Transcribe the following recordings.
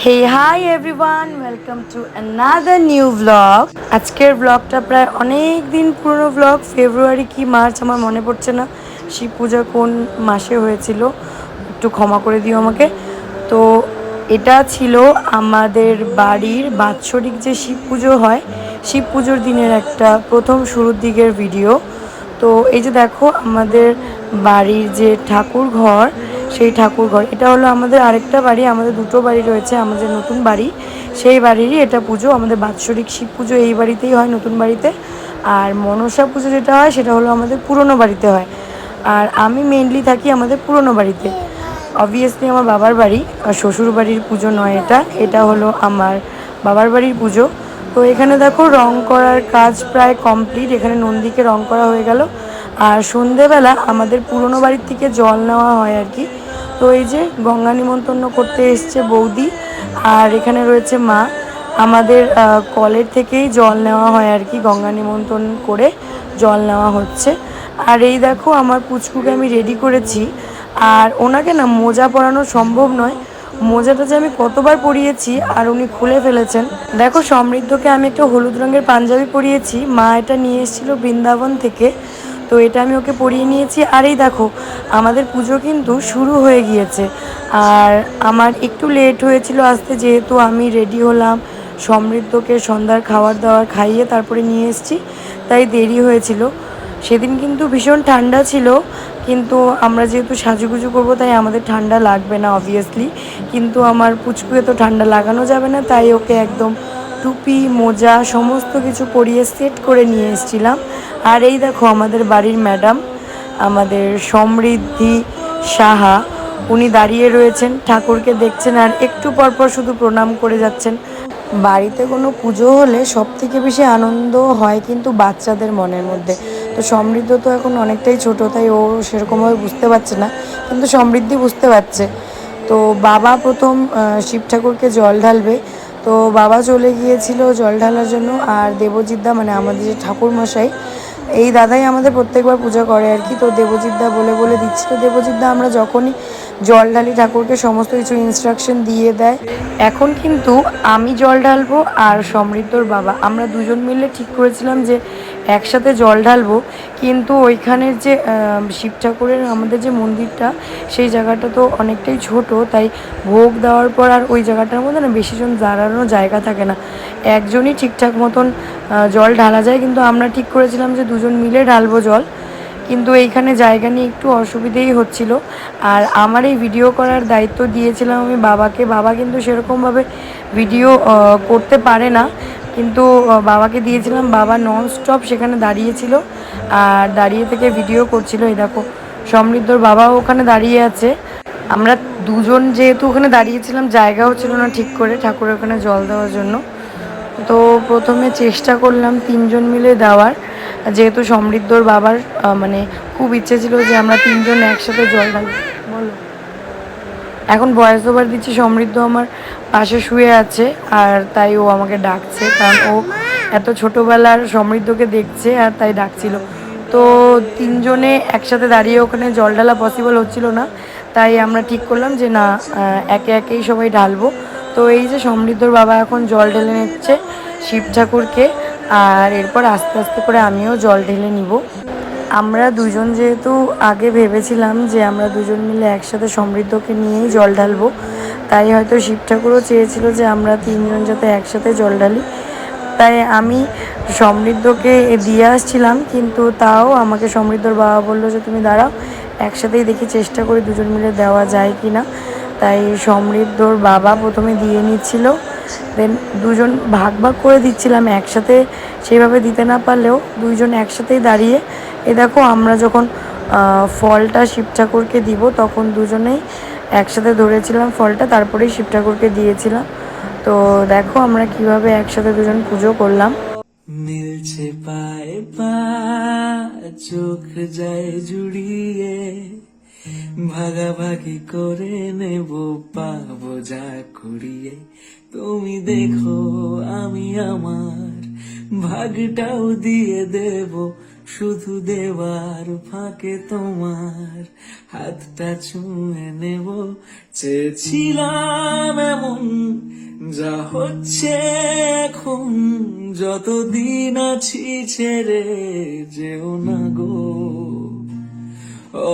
Hey hi everyone, welcome to another new blog. আজকের ব্লগটা প্রায় অনেক দিন পুরনো ব্লগ, ফেব্রুয়ারি কি মার্চ আমার মনে পড়ছে না, শিব পূজা কোন মাসে হয়েছিল একটু ক্ষমা করে দিও আমাকে। তো এটা ছিল আমাদের বাড়ির বাৎসরিক যে শিব পুজো হয়, শিব পুজোর দিনের একটা প্রথম শুরুর দিকের ভিডিও। তো এই যে দেখো আমাদের বাড়ির যে ঠাকুর ঘর, সেই ঠাকুর ঘর এটা হলো আমাদের আরেকটা বাড়ি, আমাদের দুটো বাড়ি রয়েছে, আমাদের নতুন বাড়ি সেই বাড়িরই এটা পুজো। আমাদের বাৎসরিক শিব পুজো এই বাড়িতেই হয়, নতুন বাড়িতে। আর মনসা পুজো যেটা হয় সেটা হলো আমাদের পুরনো বাড়িতে হয়। আর আমি মেনলি থাকি আমাদের পুরনো বাড়িতে। অবভিয়াসলি আমার বাবার বাড়ি, শ্বশুর বাড়ির পুজো নয় এটা, এটা হলো আমার বাবার বাড়ির পুজো। তো এখানে দেখো রং করার কাজ প্রায় কমপ্লিট, এখানে নন্দীকে রং করা হয়ে গেল। আর সন্ধেবেলা আমাদের পুরনো বাড়ির থেকে জল নেওয়া হয় আর কি। তো এই যে গঙ্গা নিমন্ত্রণ করতে এসছে বৌদি, আর এখানে রয়েছে মা। আমাদের কলের থেকেই জল নেওয়া হয় আর কি, গঙ্গা নিমন্ত্রণ করে জল নেওয়া হচ্ছে। আর এই দেখো আমার পুচকুকে আমি রেডি করেছি, আর ওনাকে না মোজা পরানো সম্ভব নয়, মোজাটা যে আমি কতবার পরিয়েছি আর উনি খুলে ফেলেছেন। দেখো সমৃদ্ধকে আমি একটা হলুদ রঙের পাঞ্জাবি পরিয়েছি, মা এটা নিয়ে এসেছিলো বৃন্দাবন থেকে, তো এটা আমি ওকে পরিয়ে নিয়েছি। আর এই দেখো আমাদের পুজো কিন্তু শুরু হয়ে গিয়েছে। আর আমার একটু লেট হয়েছিল আসতে, যেহেতু আমি রেডি হলাম, সমৃদ্ধকে সন্ধ্যার খাবার দাবার খাইয়ে তারপরে নিয়ে এসেছি, তাই দেরি হয়েছিল। সেদিন কিন্তু ভীষণ ঠান্ডা ছিল, কিন্তু আমরা যেহেতু সাজুগুজু করবো তাই আমাদের ঠান্ডা লাগবে না অবভিয়াসলি, কিন্তু আমার পুচকুকে তো ঠান্ডা লাগানো যাবে না, তাই ওকে একদম টুপি মোজা সমস্ত কিছু পরিয়ে সেট করে নিয়ে এসেছিলাম। আর এই দেখো আমাদের বাড়ির ম্যাডাম, আমাদের সমৃদ্ধি সাহা, উনি দাঁড়িয়ে রয়েছেন, ঠাকুরকে দেখছেন আর একটু পরপর শুধু প্রণাম করে যাচ্ছেন। বাড়িতে কোনো পুজো হলে সব থেকে বেশি আনন্দ হয় কিন্তু বাচ্চাদের মনের মধ্যে। তো সমৃদ্ধ তো এখন অনেকটাই ছোট, তাই ও সেরকমভাবে বুঝতে পারছে না, কিন্তু সমৃদ্ধি বুঝতে পারছে। তো বাবা প্রথম শিব ঠাকুরকে জল ঢালবে, তো বাবা চলে গিয়েছিল জল ঢালার জন্য। আর দেবজিৎদা মানে আমাদের যে ঠাকুরমশাই, এই দাদাই আমাদের প্রত্যেকবার পূজা করে আর কি। তো দেবজিৎদা বলে বলে দিচ্ছিল, দেবজিৎদা আমরা যখনই জল ঢালি ঠাকুরকে সমস্ত কিছু ইনস্ট্রাকশন দিয়ে দেয়। এখন কিন্তু আমি জল ঢালবো আর সমৃদ্ধর বাবা, আমরা দুজন মিলে ঠিক করেছিলাম যে একসাথে জল ঢালবো, কিন্তু ওইখানের যে শিব ঠাকুরের আমাদের যে মন্দিরটা, সেই জায়গাটা তো অনেকটাই ছোট, তাই ভোগ দেওয়ার পর আর ওই জায়গাটার মধ্যে না বেশিজন দাঁড়ানোর জায়গা থাকে না, একজনই ঠিকঠাক মতন জল ঢালা যায়। কিন্তু আমরা ঠিক করেছিলাম যে দুজন মিলে ঢালবো জল, কিন্তু এইখানে জায়গা নিয়ে একটু অসুবিধেই হচ্ছিল। আর আমার এই ভিডিও করার দায়িত্ব দিয়েছিলাম আমি বাবাকে, বাবা কিন্তু সেরকমভাবে ভিডিও করতে পারে না, কিন্তু বাবাকে দিয়েছিলাম, বাবা নন স্টপ সেখানে দাঁড়িয়েছিল আর দাঁড়িয়ে থেকে ভিডিও করছিল। এই দেখো সমৃদ্ধর বাবাও ওখানে দাঁড়িয়ে আছে। আমরা দুজন যেহেতু ওখানে দাঁড়িয়েছিলাম, জায়গাও ছিল না ঠিক করে ঠাকুরের ওখানে জল দেওয়ার জন্য, তো প্রথমে চেষ্টা করলাম তিনজন মিলে দেওয়ার, যেহেতু সমৃদ্ধর বাবার মানে খুব ইচ্ছে ছিল যে আমরা তিনজন একসাথে জল ঢালব। বলো, এখন ভয়েস ওভার দিচ্ছি, সমৃদ্ধ আমার পাশে শুয়ে আছে আর তাই ও আমাকে ডাকছে, কারণ ও এত ছোটোবেলার সমৃদ্ধকে দেখছে আর তাই ডাকছিল। তো তিনজনে একসাথে দাঁড়িয়ে ওখানে জল ঢালা পসিবল হচ্ছিল না, তাই আমরা ঠিক করলাম যে না, একে একেই সবাই ঢালবো। তো এই যে সমৃদ্ধর বাবা এখন জল ঢেলে নিচ্ছে শিব ঠাকুরকে, আর এরপর আস্তে আস্তে করে আমিও জল ঢেলে নিব। আমরা দুজন যেহেতু আগে ভেবেছিলাম যে আমরা দুজন মিলে একসাথে সমৃদ্ধকে নিয়েই জল ঢালবো, তাই হয়তো শিব ঠাকুরও চেয়েছিল যে আমরা তিনজন যাতে একসাথে জল ঢালি, তাই আমি সমৃদ্ধকে দিয়ে আসছিলাম, কিন্তু তাও আমাকে সমৃদ্ধর বাবা বললো যে তুমি দাঁড়াও, একসাথেই দেখি চেষ্টা করি দুজন মিলে দেওয়া যায় কি না। তাই সমৃদ্ধর বাবা প্রথমে দিয়ে নিচ্ছিল, দেন দুজন ভাগ ভাগ করে দিচ্ছিলাম, একসাথে সেইভাবে দিতে না পারলেও দুইজন একসাথেই দাঁড়িয়ে। এ দেখো আমরা যখন ফলটা শিব ঠাকুরকে দিব তখন দুজনেই একসাথে ধরেছিলাম ফলটা, তারপরেই শিব ঠাকুরকে দিয়েছিলাম। তো দেখো আমরা কিভাবে একসাথে দুজন পুজো করলাম। মিলছে পায়ে পা, চোখ যায় জুড়িয়ে, ভাগাভাগি করে নেব পাবো যা কুড়িয়ে। তুমি দেখো আমি আমার ভাগটাও দিয়ে দেব, শুধু দেওয়ার ফাঁকে তোমার হাতটা ছুঁয়ে নেব। চেয়েছিলাম এমন যা হচ্ছে এখন, যতদিন আছি ছেড়ে যেও না গো।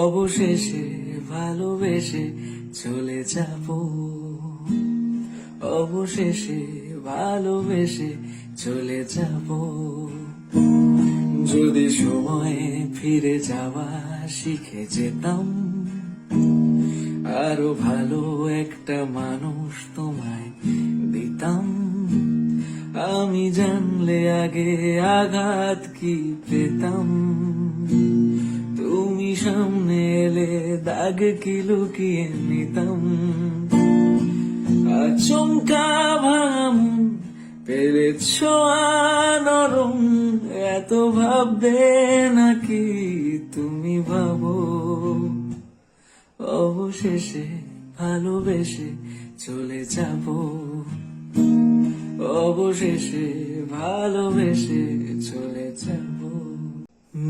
অবশেষে ভালোবেসে চলে যাব, অবশেষে ভালোবেসে চলে যাব। যদি সময়ে ফিরে যাওয়া শিখে যেতাম, আরো ভালো একটা মানুষ তোমায় দিতাম। আমি জানলে আগে আঘাত কি পেতাম, তুমি সামনে এলে দাগ কি লুকিয়ে নিতাম। আচমকা ভাম পেরেছ নরম, এত ভাববে নাকি তুমি ভাবো। অবশেষে ভালোবেসে চলে যাব, অবশেষে ভালোবেসে চলে যাব।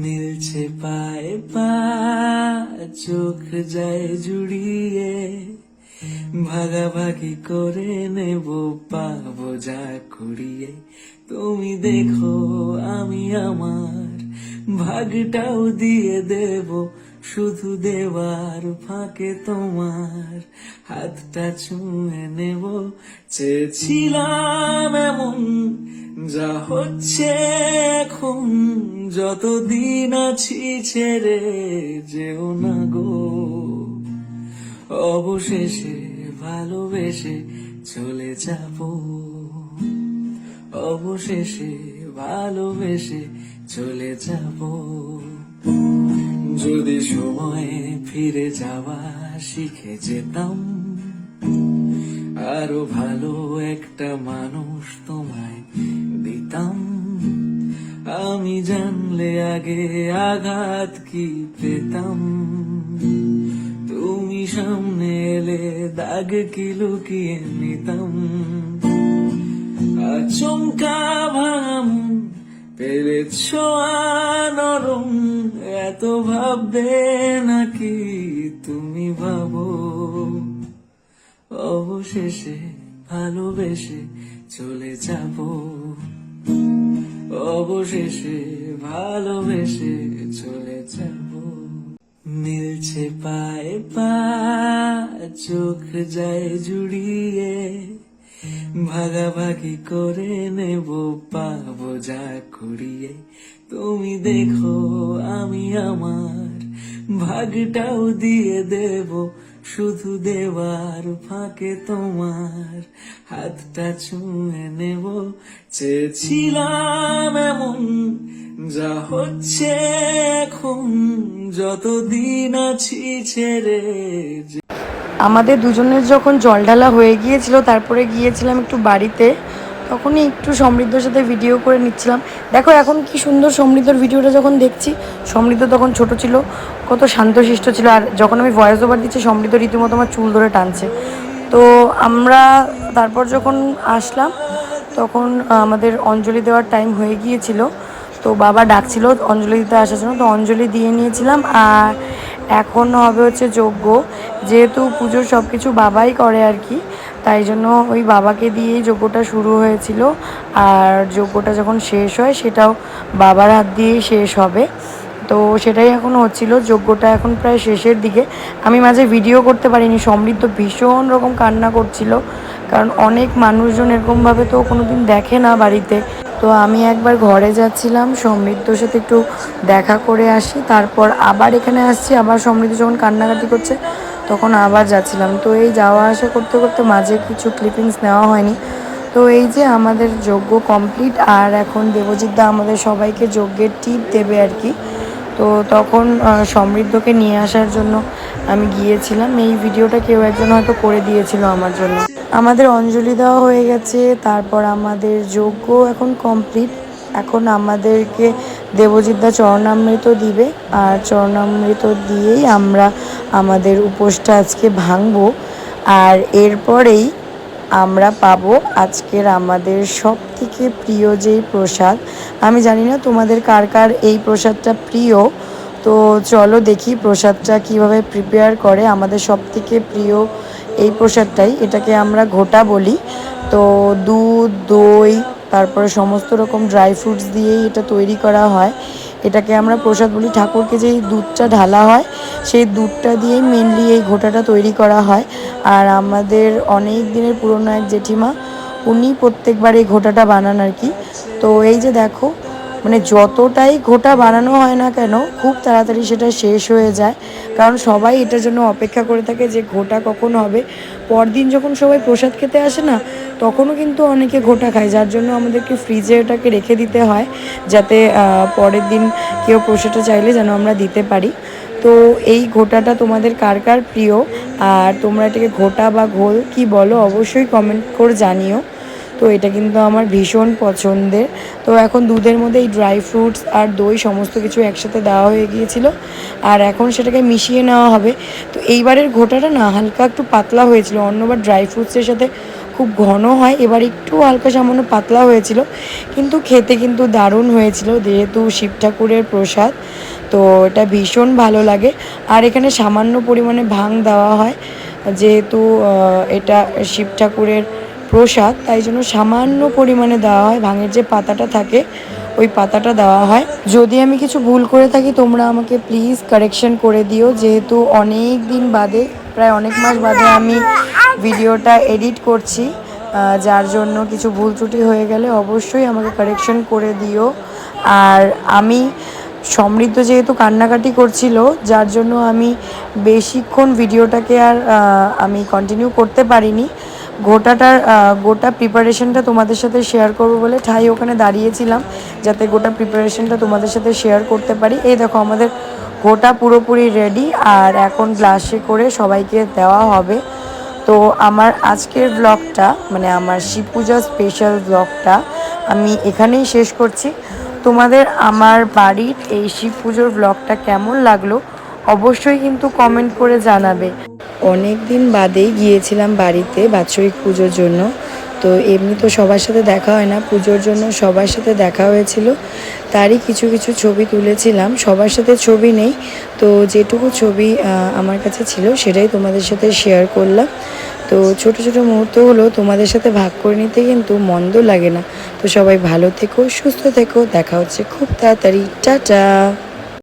মিলছে পায়ে পা, চোখ যায় জুড়িয়ে, ভাগাভাগি করে নেব পাবো যা কুড়িয়ে। তুমি দেখো আমি আমার ভাগটাও দিয়ে দেব, শুধু দেওয়ার ফাঁকে তোমার হাতটা ছুঁয়ে নেব। চেয়েছিলাম এমন যা হচ্ছে এখন, যতদিন আছি ছেড়ে যেও না গো। অবশেষে ভালোবেসে চলে যাব, অবশেষে ভালোবেসে চলে যাব। যদি সময়ে ফিরে যাওয়া শিখে যেতাম, আরো ভালো একটা মানুষ তোমায় দিতাম। আমি জানলে আগে আঘাত কি পেতাম, তুমি সামনে এলে দাগ কি লুকিয়ে নিতাম। আচমকা ভাম পেরেছ নরম, এত ভাববে নাকি তুমি ভাবো। অবশেষে ভালোবেসে চলে যাব, অবশেষে ভালোবেসে চলে যাব। মিলছে পায়ে পা, চোখ যায় জুড়িয়ে, ভাগাভাগি করে নেব পাবো যা কুড়িয়ে। তুমি দেখো আমি আমার ভাগটাও দিয়ে দেব, শুধু দেওয়ার ফাঁকে তোমার হাতটা ছুঁয়ে নেব। চেয়েছিলাম এমন যা হচ্ছে এখন, যতদিন আছি ছেড়ে। আমাদের দুজনের যখন জল ঢালা হয়ে গিয়েছিল, তারপরে গিয়েছিলাম একটু বাড়িতে, তখনই একটু সমৃদ্ধর সাথে ভিডিও করে নিচ্ছিলাম। দেখো এখন কি সুন্দর সমৃদ্ধর ভিডিওটা যখন দেখছি, সমৃদ্ধ তখন ছোট ছিল, কত শান্তশিষ্ট ছিল। আর যখন আমি ভয়েস ওভার দিচ্ছি, সমৃদ্ধ রীতিমতো আমার চুল ধরে টানছে। তো আমরা তারপর যখন আসলাম, তখন আমাদের অঞ্জলি দেওয়ার টাইম হয়ে গিয়েছিল। তো বাবা ডাকছিল অঞ্জলি দিতে আসার জন্য, তো অঞ্জলি দিয়ে নিয়েছিলাম। আর এখন হবে হচ্ছে যজ্ঞ, যেহেতু পুজোর সব কিছু বাবাই করে আর কি, তাই জন্য ওই বাবাকে দিয়েই যজ্ঞটা শুরু হয়েছিল। আর যজ্ঞটা যখন শেষ হয়, সেটাও বাবার হাত দিয়েই শেষ হবে। তো সেটাই এখন হচ্ছিল, যজ্ঞটা এখন প্রায় শেষের দিকে। আমি মাঝে ভিডিও করতে পারিনি, সমৃদ্ধ ভীষণ রকম কান্না করছিল, কারণ অনেক মানুষজন এরকমভাবে তো কোনো দিন দেখে না বাড়িতে। তো আমি একবার ঘরে যাচ্ছিলাম সমৃদ্ধর সাথে একটু দেখা করে আসি, তারপর আবার এখানে আসছি। আবার সমৃদ্ধ যখন কান্নাকাটি করছে, তখন আবার যাচ্ছিলাম। তো এই যাওয়া আসা করতে করতে মাঝে কিছু ক্লিপিংস নেওয়া হয়নি। তো এই যে আমাদের যজ্ঞ কমপ্লিট, আর এখন দেবজিৎদা আমাদের সবাইকে যজ্ঞের টিপ দেবে আর কি। তো তখন সমৃদ্ধকে নিয়ে আসার জন্য আমি গিয়েছিলাম। এই ভিডিওটা কেউ একজন হয়তো করে দিয়েছিল আমার জন্য। আমাদের অঞ্জলি দেওয়া হয়ে গেছে, তারপর আমাদের যজ্ঞ এখন কমপ্লিট। এখন আমাদেরকে দেবজিৎদা চরণামৃত দিবে, আর চরণামৃত দিয়েই আমরা আমাদের উপোসটা আজকে ভাঙবো। আর এরপরেই আমরা পাবো আজকের আমাদের সব থেকে প্রিয় যেই প্রসাদ। আমি জানি না তোমাদের কার কার এই প্রসাদটা প্রিয়, তো চলো দেখি প্রসাদটা কিভাবে প্রিপেয়ার করে। আমাদের সব থেকে প্রিয় এই প্রসাদটাই, এটাকে আমরা ঘোটা বলি। তো দুধ, দই, তারপরে সমস্ত রকম ড্রাই ফ্রুটস দিয়েই এটা তৈরি করা হয়। এটাকে আমরা প্রসাদ বলি। ঠাকুরকে যেই দুধটা ঢালা হয় সেই দুধটা দিয়েই মেনলি এই ঘোটাটা তৈরি করা হয়। আর আমাদের অনেক দিনের পুরনো এক জেঠিমা, উনি প্রত্যেকবার এই ঘোটাটা বানান আর কি। তো এই যে দেখো, মানে যতটাই ঘোটা বানানো হয় না কেন খুব তাড়াতাড়ি সেটা শেষ হয়ে যায়, কারণ সবাই এটার জন্য অপেক্ষা করে থাকে যে ঘোটা কখন হবে। পরদিন যখন সবাই প্রসাদ খেতে আসে না, তখনও কিন্তু অনেকে ঘোটা খায়, যার জন্য আমাদেরকে ফ্রিজে ওটাকে রেখে দিতে হয়, যাতে পরের দিন কেউ প্রসাদটা চাইলে যেন আমরা দিতে পারি। তো এই ঘোটাটা তোমাদের কার কার প্রিয়, আর তোমরা এটাকে ঘোটা বা ঘোল কি বলো অবশ্যই কমেন্ট করে জানিও। তো এটা কিন্তু আমার ভীষণ পছন্দের। তো এখন দুধের মধ্যে এই ড্রাই ফ্রুটস আর দই সমস্ত কিছু একসাথে দেওয়া হয়ে গিয়েছিল, আর এখন সেটাকে মিশিয়ে নেওয়া হবে। তো এইবারের ঘোটাটা না হালকা একটু পাতলা হয়েছিল, অন্যবার ড্রাই ফ্রুটসের সাথে খুব ঘন হয়, এবার একটু হালকা সামান্য পাতলা হয়েছিল, কিন্তু খেতে কিন্তু দারুণ হয়েছিল যেহেতু শিব ঠাকুরের প্রসাদ। তো এটা ভীষণ ভালো লাগে। আর এখানে সামান্য পরিমাণে ভাং দেওয়া হয়, যেহেতু এটা শিব ঠাকুরের প্রসাদ, তাই জন্য সামান্য পরিমাণে দেওয়া হয়। ভাঙের যে পাতাটা থাকে ওই পাতাটা দেওয়া হয়। যদি আমি কিছু ভুল করে থাকি তোমরা আমাকে প্লিজ কারেকশন করে দিও, যেহেতু অনেক দিন বাদে, প্রায় অনেক মাস বাদে আমি ভিডিওটা এডিট করছি, যার জন্য কিছু ভুল ত্রুটি হয়ে গেলে অবশ্যই আমাকে কারেকশন করে দিও। আর আমি সমৃদ্ধ যেহেতু কান্নাকাটি করছিল, যার জন্য আমি বেশিক্ষণ ভিডিওটাকে আর আমি কন্টিনিউ করতে পারিনি। গোটা প্রিপারেশনটা তোমাদের সাথে শেয়ার করবো বলে ঠাই ওখানে দাঁড়িয়েছিলাম, যাতে গোটা প্রিপারেশনটা তোমাদের সাথে শেয়ার করতে পারি। এই দেখো আমাদের গোটা পুরোপুরি রেডি, আর এখন গ্লাসে করে সবাইকে দেওয়া হবে। তো আমার আজকের ব্লগটা, মানে আমার শিব পূজা স্পেশাল ব্লগটা আমি এখানেই শেষ করছি। তোমাদের আমার বাড়ির এই শিব পুজোর ব্লগটা কেমন লাগলো অবশ্যই কিন্তু কমেন্ট করে জানাবে। অনেক দিন বাদেই গিয়েছিলাম বাড়িতে বাৎসরিক পুজোর জন্য। তো এমনি তো সবার সাথে দেখা হয় না, পুজোর জন্য সবার সাথে দেখা হয়েছিল, তারই কিছু কিছু ছবি তুলেছিলাম। সবার সাথে ছবি নেই, তো যেটুকু ছবি আমার কাছে ছিল সেটাই তোমাদের সাথে শেয়ার করলাম। তো ছোট ছোট মুহূর্তগুলো তোমাদের সাথে ভাগ করে নিতে কিন্তু মন্দ লাগে না। তো সবাই ভালো থেকো, সুস্থ থেকো, দেখা হচ্ছে খুব তাড়াতাড়ি। টাটা।